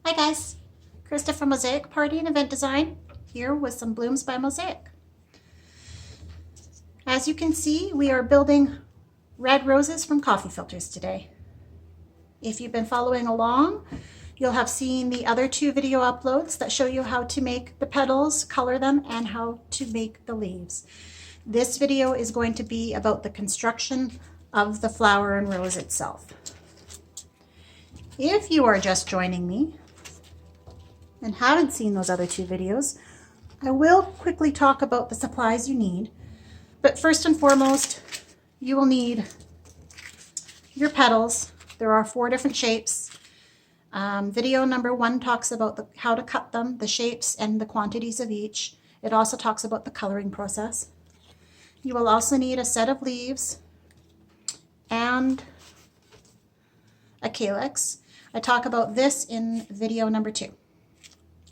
Hi guys, Krista from Mosaic Party and Event Design here with some blooms by Mosaic. As you can see, we are building red roses from coffee filters today. If you've been following along, you'll have seen the other two video uploads that show you how to make the petals, color them, and how to make the leaves. This video is going to be about the construction of the flower and rose itself. If you are just joining me and haven't seen those other two videos, I will quickly talk about the supplies you need. But first and foremost, you will need your petals. There are 4 different shapes. Video number 1 talks about how to cut them, the shapes, and the quantities of each. It also talks about the coloring process. You will also need a set of leaves and a calyx. I talk about this in video number 2.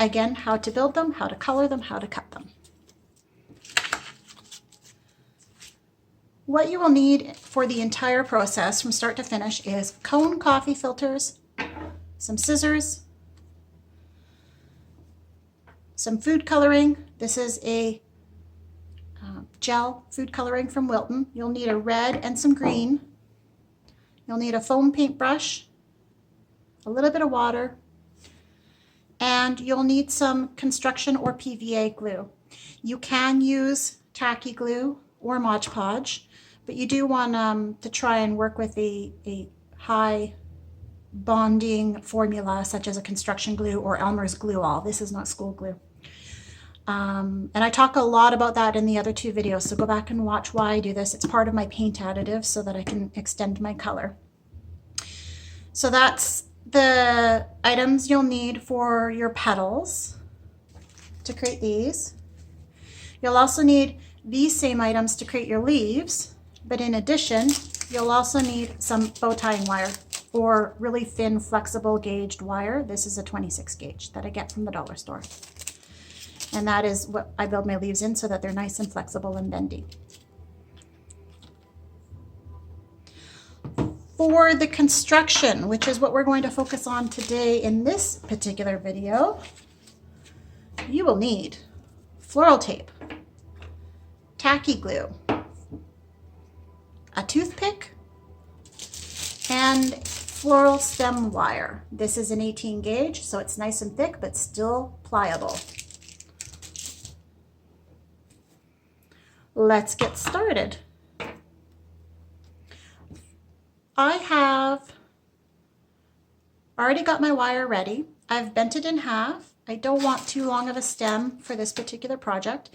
Again, how to build them, how to color them, how to cut them. What you will need for the entire process from start to finish is cone coffee filters, some scissors, some food coloring. This is a gel food coloring from Wilton. You'll need a red and some green. You'll need a foam paintbrush, a little bit of water, and you'll need some construction or PVA glue. You can use tacky glue or Mod Podge, but you do want to try and work with a high bonding formula such as a construction glue or Elmer's glue all. This is not school glue. And I talk a lot about that in the other 2 videos, so go back and watch why I do this. It's part of my paint additive so that I can extend my color. So that's the items you'll need for your petals to create these. You'll also need these same items to create your leaves, but in addition, you'll also need some bow tying wire or really thin, flexible gauged wire. This is a 26 gauge that I get from the dollar store. And that is what I build my leaves in so that they're nice and flexible and bendy. For the construction, which is what we're going to focus on today in this particular video, you will need floral tape, tacky glue, a toothpick, and floral stem wire. This is an 18 gauge, so it's nice and thick, but still pliable. Let's get started. I have already got my wire ready. I've bent it in half. I don't want too long of a stem for this particular project.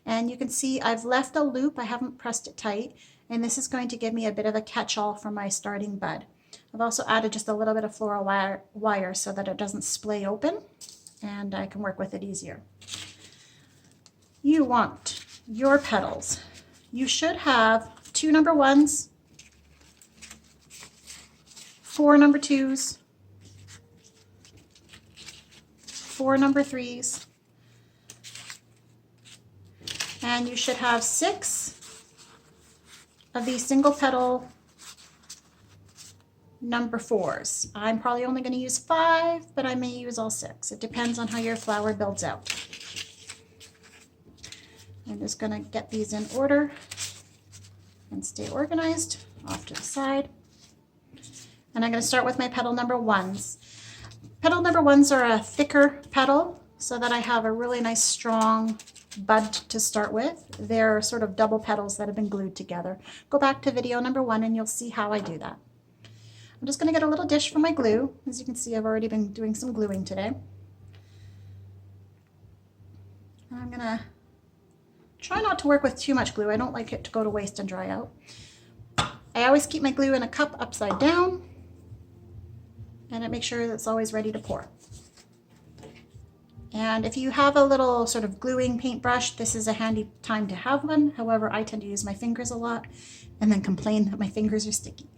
And you can see I've left a loop. I haven't pressed it tight. And this is going to give me a bit of a catch-all for my starting bud. I've also added just a little bit of floral wire so that it doesn't splay open and I can work with it easier. You want your petals. You should have 2 number 1s, 4 number 2s, 4 number 3s, and you should have 6 of these single petal number 4s. I'm probably only going to use 5, but I may use all 6. It depends on how your flower builds out. I'm just going to get these in order and stay organized off to the side. And I'm going to start with my petal number 1s. Petal number 1s are a thicker petal so that I have a really nice strong bud to start with. They're sort of double petals that have been glued together. Go back to video number 1 and you'll see how I do that. I'm just going to get a little dish for my glue. As you can see, I've already been doing some gluing today. And I'm going to try not to work with too much glue. I don't like it to go to waste and dry out. I always keep my glue in a cup upside down, and it makes sure that it's always ready to pour. And if you have a little sort of gluing paintbrush, this is a handy time to have one. However, I tend to use my fingers a lot and then complain that my fingers are sticky.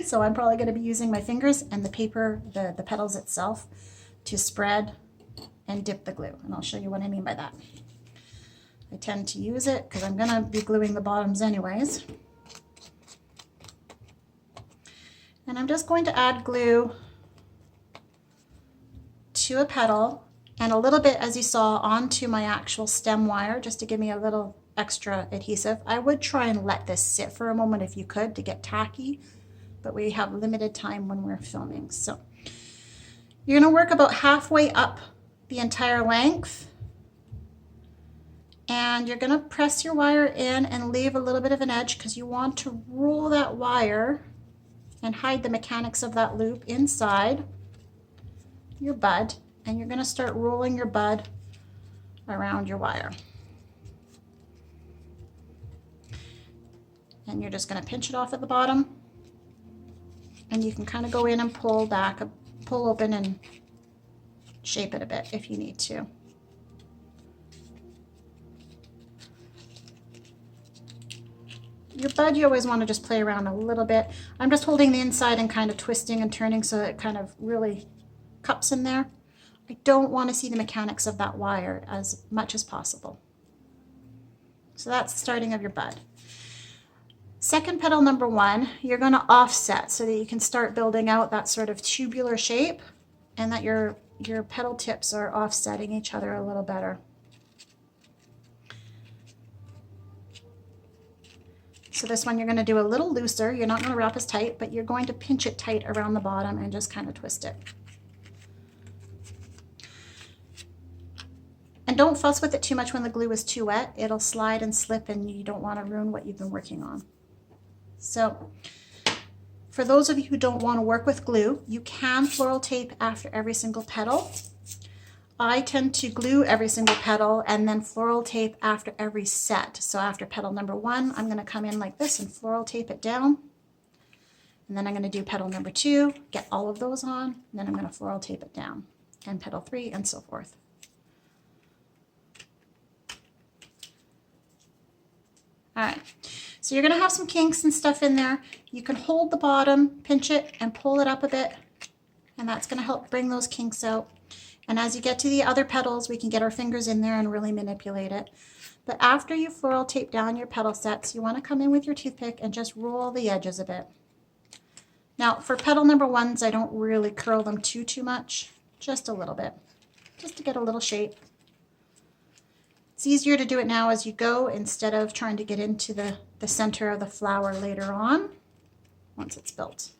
So I'm probably going to be using my fingers and the paper, the petals itself, to spread and dip the glue. And I'll show you what I mean by that. I tend to use it because I'm going to be gluing the bottoms anyways. And I'm just going to add glue to a petal and a little bit, as you saw, onto my actual stem wire just to give me a little extra adhesive. I would try and let this sit for a moment if you could to get tacky, but we have limited time when we're filming. So you're going to work about halfway up the entire length, and you're going to press your wire in and leave a little bit of an edge because you want to roll that wire and hide the mechanics of that loop inside your bud, and you're going to start rolling your bud around your wire. And you're just going to pinch it off at the bottom, and you can kind of go in and pull back, pull open and shape it a bit if you need to. Your bud, you always want to just play around a little bit. I'm just holding the inside and kind of twisting and turning so it kind of really cups in there. I don't want to see the mechanics of that wire as much as possible. So that's the starting of your bud. Second petal number 1, you're going to offset so that you can start building out that sort of tubular shape and that your petal tips are offsetting each other a little better. So this one you're going to do a little looser. You're not going to wrap as tight, but you're going to pinch it tight around the bottom and just kind of twist it. And don't fuss with it too much when the glue is too wet. It'll slide and slip and you don't want to ruin what you've been working on. So for those of you who don't want to work with glue, you can floral tape after every single petal. I tend to glue every single petal and then floral tape after every set. So after petal number 1, I'm going to come in like this and floral tape it down. And then I'm going to do petal number 2, get all of those on, and then I'm going to floral tape it down. And petal 3 and so forth. All right, so you're going to have some kinks and stuff in there. You can hold the bottom, pinch it, and pull it up a bit, and that's going to help bring those kinks out. And as you get to the other petals, we can get our fingers in there and really manipulate it. But after you floral tape down your petal sets, you want to come in with your toothpick and just roll the edges a bit. Now, for petal number 1s, I don't really curl them too much, just a little bit, just to get a little shape. It's easier to do it now as you go instead of trying to get into the center of the flower later on once it's built.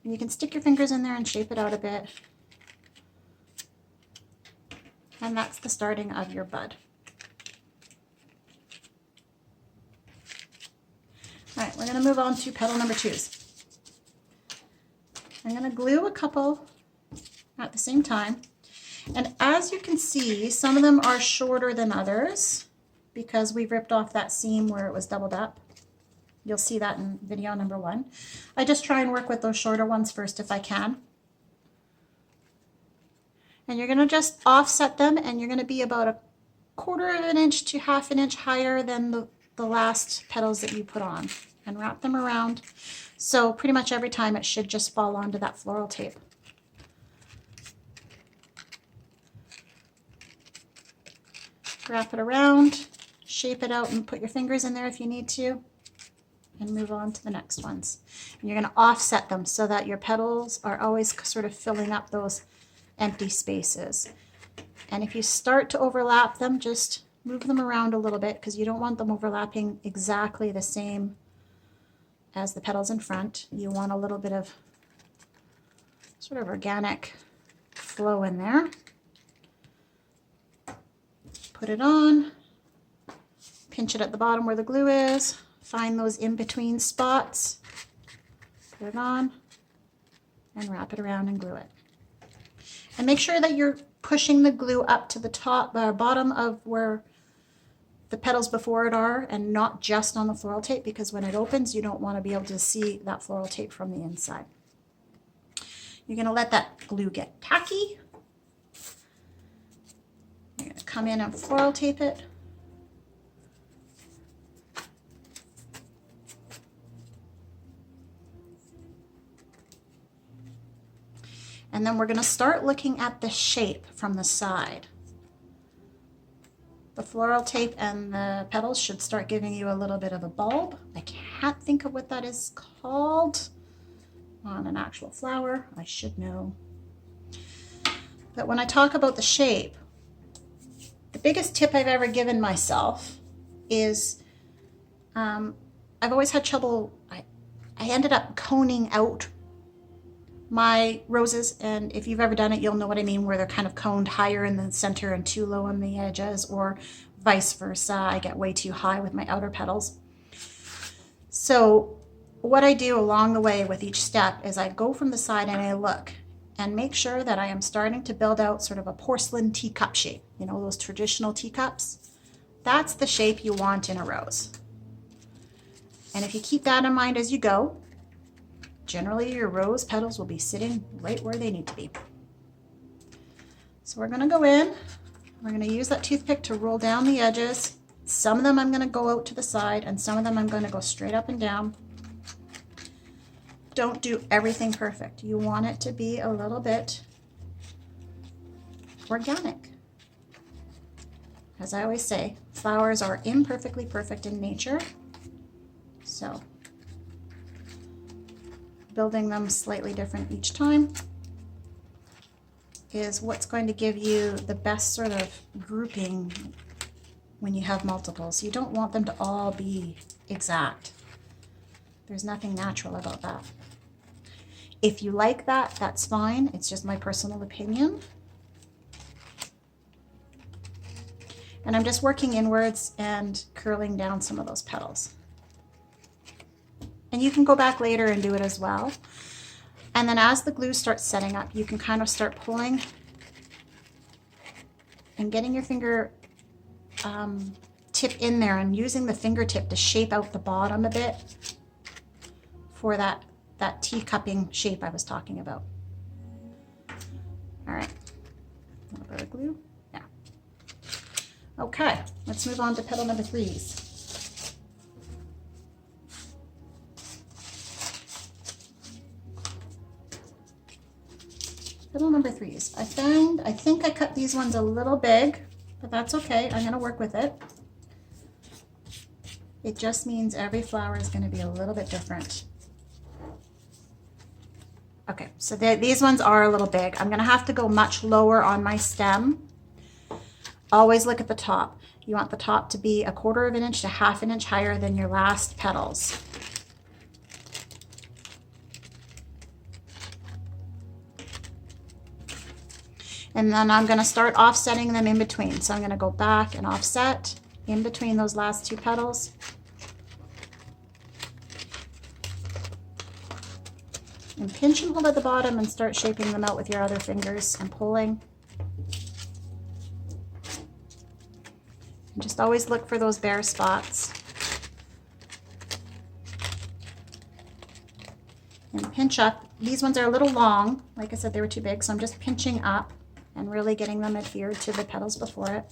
And you can stick your fingers in there and shape it out a bit. And that's the starting of your bud. All right, we're going to move on to petal number 2s. I'm going to glue a couple at the same time. And as you can see, some of them are shorter than others because we've ripped off that seam where it was doubled up. You'll see that in video number 1. I just try and work with those shorter ones first if I can. And you're going to just offset them, and you're going to be about 1/4 of an inch to 1/2 an inch higher than the last petals that you put on, and wrap them around. So pretty much every time it should just fall onto that floral tape. Wrap it around, shape it out, and put your fingers in there if you need to, and move on to the next ones. And you're going to offset them so that your petals are always sort of filling up those empty spaces. And if you start to overlap them, just move them around a little bit because you don't want them overlapping exactly the same as the petals in front. You want a little bit of sort of organic flow in there. Put it on, pinch it at the bottom where the glue is, find those in-between spots, put it on, and wrap it around and glue it. And make sure that you're pushing the glue up to the top, bottom of where the petals before it are, and not just on the floral tape, because when it opens, you don't want to be able to see that floral tape from the inside. You're going to let that glue get tacky. You're going to come in and floral tape it. And then we're going to start looking at the shape from the side. The floral tape and the petals should start giving you a little bit of a bulb. I can't think of what that is called on an actual flower. I should know. that when I talk about the shape, the biggest tip I've ever given myself is I've always had trouble. I ended up coning out my roses, and if you've ever done it, you'll know what I mean, where they're kind of coned higher in the center and too low on the edges, or vice versa. I get way too high with my outer petals. So what I do along the way with each step is I go from the side and I look and make sure that I am starting to build out sort of a porcelain teacup shape. You know, those traditional teacups? That's the shape you want in a rose. And if you keep that in mind as you go, generally your rose petals will be sitting right where they need to be. So we're going to go in, we're going to use that toothpick to roll down the edges. Some of them I'm going to go out to the side, and some of them I'm going to go straight up and down. Don't do everything perfect. You want it to be a little bit organic. As I always say, flowers are imperfectly perfect in nature. So building them slightly different each time is what's going to give you the best sort of grouping when you have multiples. You don't want them to all be exact. There's nothing natural about that. If you like that, that's fine. It's just my personal opinion. And I'm just working inwards and curling down some of those petals. And you can go back later and do it as well. And then as the glue starts setting up, you can kind of start pulling and getting your finger tip in there and using the fingertip to shape out the bottom a bit for that teacupping shape I was talking about. All right, a little bit of glue, yeah. Okay, let's move on to petal number 3s. Petal number 3s. I think I cut these ones a little big, but that's okay. I'm gonna work with it. It just means every flower is gonna be a little bit different. Okay, so these ones are a little big. I'm gonna have to go much lower on my stem. Always look at the top. You want the top to be 1/4 of an inch to 1/2 an inch higher than your last petals. And then I'm going to start offsetting them in between. So I'm going to go back and offset in between those last 2 petals. And pinch and hold at the bottom and start shaping them out with your other fingers and pulling. And just always look for those bare spots. And pinch up. These ones are a little long. Like I said, they were too big, so I'm just pinching up and really getting them adhered to the petals before it.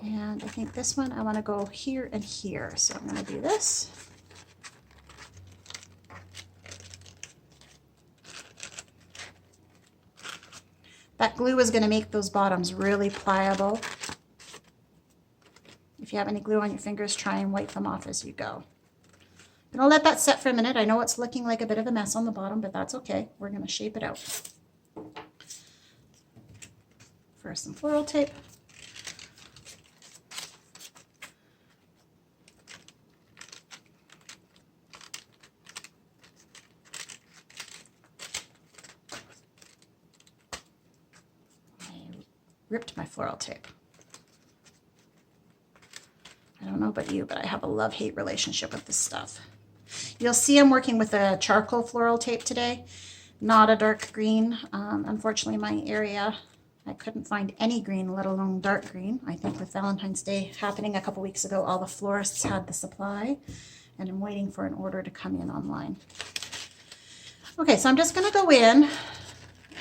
And I think this one I want to go here and here. So I'm going to do this. That glue is going to make those bottoms really pliable. If you have any glue on your fingers, try and wipe them off as you go. I'm going to let that set for a minute. I know it's looking like a bit of a mess on the bottom, but that's okay. We're going to shape it out. First, some floral tape. Ripped my floral tape. I don't know about you, but I have a love-hate relationship with this stuff. You'll see I'm working with a charcoal floral tape today, not a dark green. Unfortunately, my area, I couldn't find any green, let alone dark green. I think with Valentine's Day happening a couple weeks ago, all the florists had the supply, and I'm waiting for an order to come in online. Okay, so I'm just gonna go in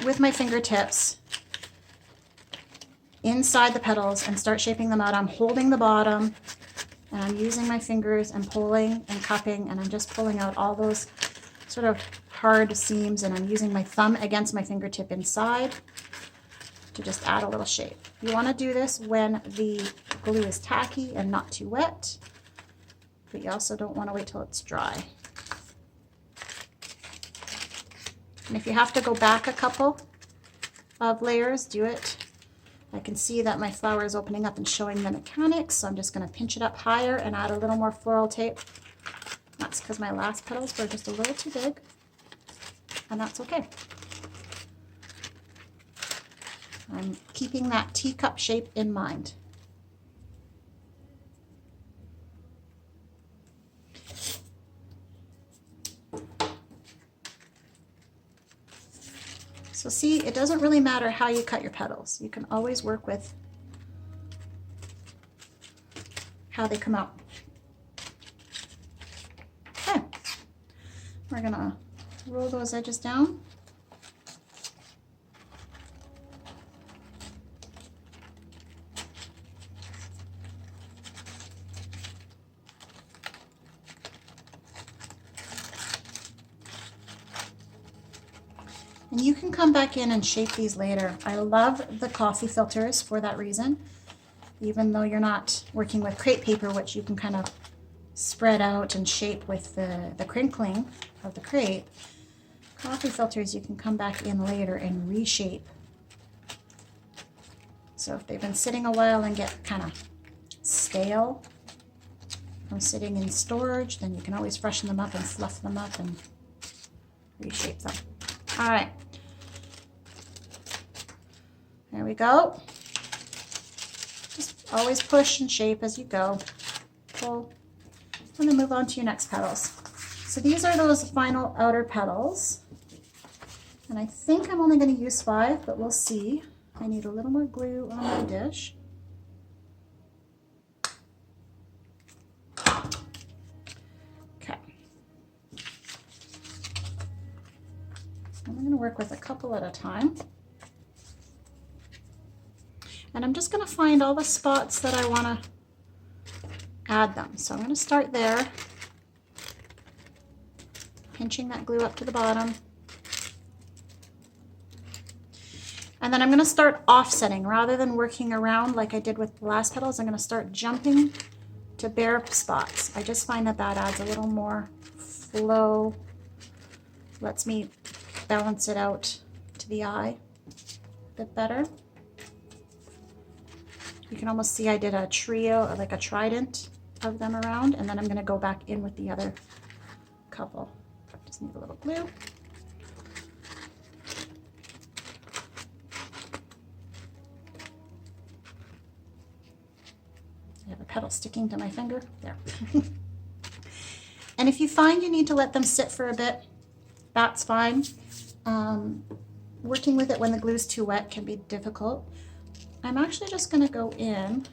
with my fingertips inside the petals and start shaping them out. I'm holding the bottom and I'm using my fingers and pulling and cupping, and I'm just pulling out all those sort of hard seams, and I'm using my thumb against my fingertip inside to just add a little shape. You want to do this when the glue is tacky and not too wet, but you also don't want to wait till it's dry. And if you have to go back a couple of layers, do it. I can see that my flower is opening up and showing the mechanics, so I'm just going to pinch it up higher and add a little more floral tape. That's because my last petals were just a little too big, and that's okay. I'm keeping that teacup shape in mind. So see, it doesn't really matter how you cut your petals. You can always work with how they come out. Okay, we're gonna roll those edges down. And you can come back in and shape these later. I love the coffee filters for that reason. Even though you're not working with crepe paper, which you can kind of spread out and shape with the crinkling of the crepe, coffee filters you can come back in later and reshape. So if they've been sitting a while and get kind of stale from sitting in storage, then you can always freshen them up and fluff them up and reshape them. All right, there we go. Just always push and shape as you go. Pull, and then move on to your next petals. So these are those final outer petals. And I think I'm only going to use 5, but we'll see. I need a little more glue on my dish. Okay. I'm going to work with a couple at a time. And I'm just going to find all the spots that I want to add them. So I'm going to start there, pinching that glue up to the bottom. And then I'm going to start offsetting. Rather than working around like I did with the last petals, I'm going to start jumping to bare spots. I just find that that adds a little more flow, lets me balance it out to the eye a bit better. You can almost see I did a trio, like a trident of them around, and then I'm going to go back in with the other couple. Just need a little glue. I have a petal sticking to my finger. There. And if you find you need to let them sit for a bit, that's fine. Working with it when the glue is too wet can be difficult. I'm actually just going to go in,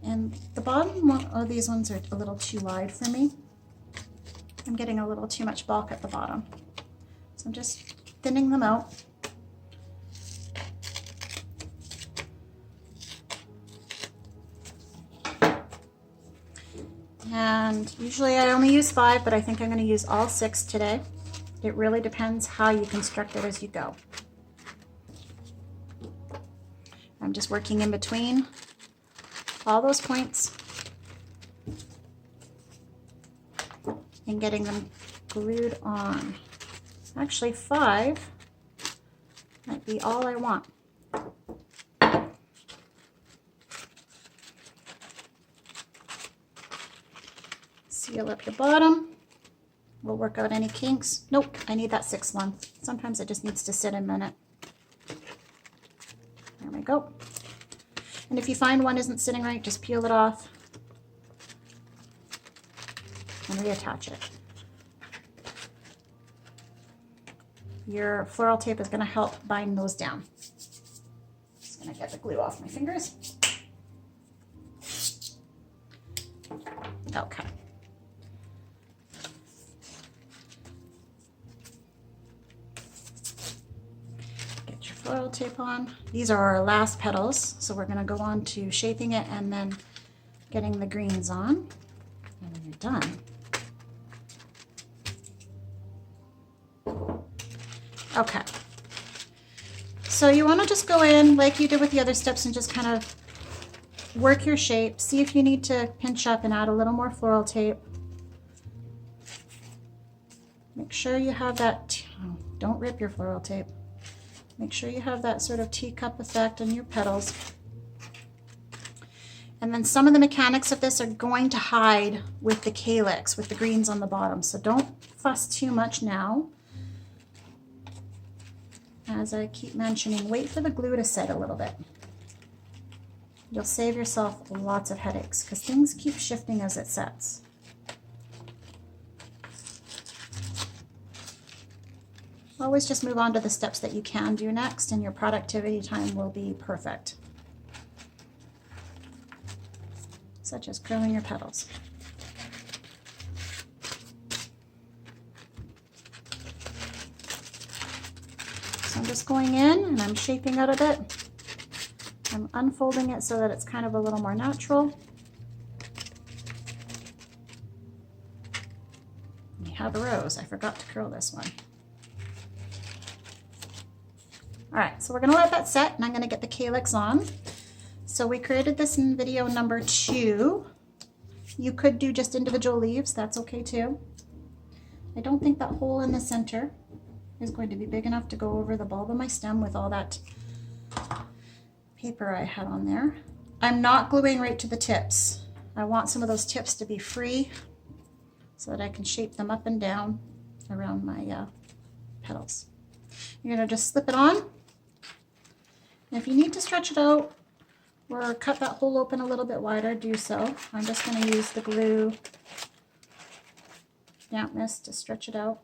and the bottom one of these ones are a little too wide for me. I'm getting a little too much bulk at the bottom. So I'm just thinning them out. And usually I only use 5, but I think I'm going to use all 6 today. It really depends how you construct it as you go. I'm just working in between all those points and getting them glued on. Actually, 5 might be all I want. Seal up your bottom. We'll work out any kinks. Nope, I need that 6th one. Sometimes it just needs to sit a minute. There we go. And if you find one isn't sitting right, just peel it off and reattach it. Your floral tape is going to help bind those down. Just going to get the glue off my fingers. Okay. Floral tape on. These are our last petals, so we're going to go on to shaping it and then getting the greens on, and then you're done. Okay, so you want to just go in like you did with the other steps and just kind of work your shape. See if you need to pinch up and add a little more floral tape. Make sure you have that Don't rip your floral tape. Make sure you have that sort of teacup effect in your petals. And then some of the mechanics of this are going to hide with the calyx, with the greens on the bottom. So don't fuss too much now. As I keep mentioning, wait for the glue to set a little bit. You'll save yourself lots of headaches because things keep shifting as it sets. Always just move on to the steps that you can do next and your productivity time will be perfect. Such as curling your petals. So I'm just going in and I'm shaping it a bit. I'm unfolding it so that it's kind of a little more natural. We have a rose. I forgot to curl this one. All right, so we're gonna let that set and I'm gonna get the calyx on. So we created this in video number 2. You could do just individual leaves, that's okay too. I don't think that hole in the center is going to be big enough to go over the bulb of my stem with all that paper I had on there. I'm not gluing right to the tips. I want some of those tips to be free so that I can shape them up and down around my petals. You're gonna just slip it on. And if you need to stretch it out or cut that hole open a little bit wider, do so. I'm just gonna use the glue dampness to stretch it out.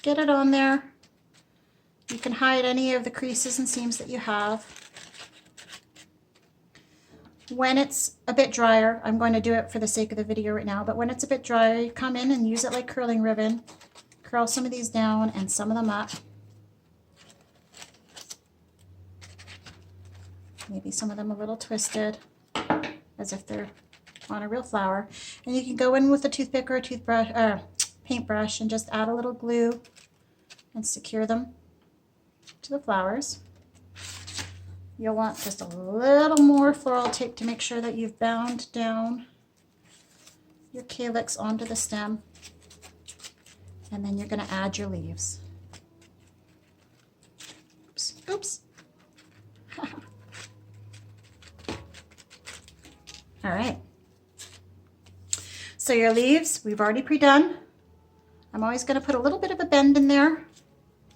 Get it on there. You can hide any of the creases and seams that you have. When it's a bit drier, I'm going to do it for the sake of the video right now, but when it's a bit drier, you come in and use it like curling ribbon. Curl some of these down and some of them up. Maybe some of them a little twisted, as if they're on a real flower. And you can go in with a toothpick or a toothbrush or paintbrush and just add a little glue and secure them to the flowers. You'll want just a little more floral tape to make sure that you've bound down your calyx onto the stem. And then you're going to add your leaves. Oops, oops. All right. So your leaves, we've already pre-done. I'm always going to put a little bit of a bend in there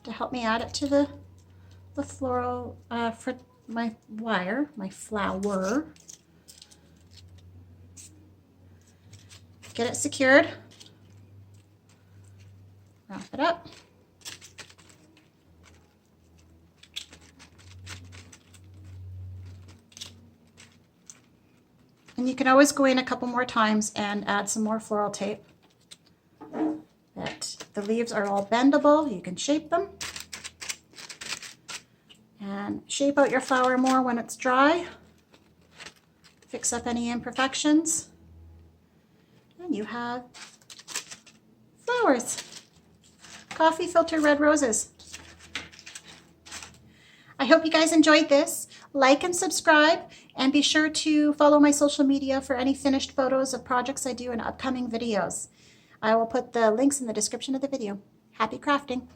to help me add it to the floral for my wire, my flower. Get it secured. Wrap it up. And you can always go in a couple more times and add some more floral tape. But the leaves are all bendable. You can shape them. And shape out your flower more when it's dry. Fix up any imperfections. And you have flowers. Coffee filter red roses. I hope you guys enjoyed this. Like and subscribe, and be sure to follow my social media for any finished photos of projects I do in upcoming videos. I will put the links in the description of the video. Happy crafting!